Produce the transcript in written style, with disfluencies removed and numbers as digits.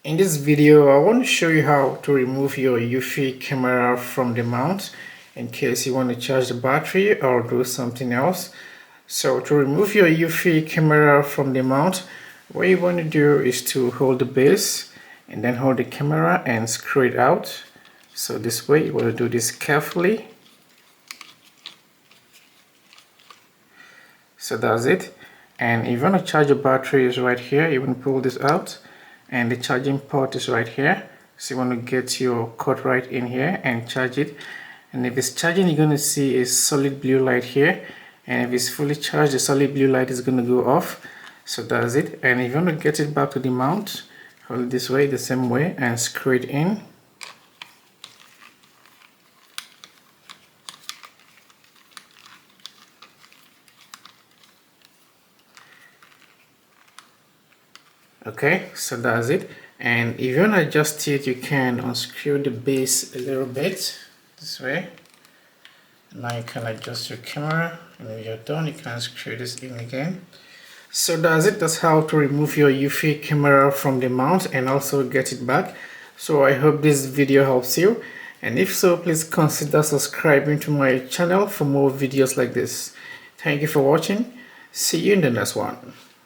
In this video, I want to show you how to remove your Eufy camera from the mount in case you want to charge the battery or do something else. So to remove your Eufy camera from the mount, what you want to do is to hold the base and then hold the camera and screw it out. So this way you want to do this carefully. So that's it. And if you want to charge your battery, is right here. You want to pull this out and the charging port is right here. So you want to get your cord right in here and charge it. And if it's charging, you're going to see a solid blue light here, and if it's fully charged, the solid blue light is going to go off. So that's it. And if you want to get it back to the mount, hold it this way, the same way, and screw it in. Okay, so that's it. And if you want to adjust it, you can unscrew the base a little bit this way. Now you can adjust your camera, and when you're done, you can screw this in again. So that's it. That's how to remove your Eufy camera from the mount and also get it back. So I hope this video helps you, and if so, please consider subscribing to my channel for more videos like this. Thank you for watching. See you in the next one.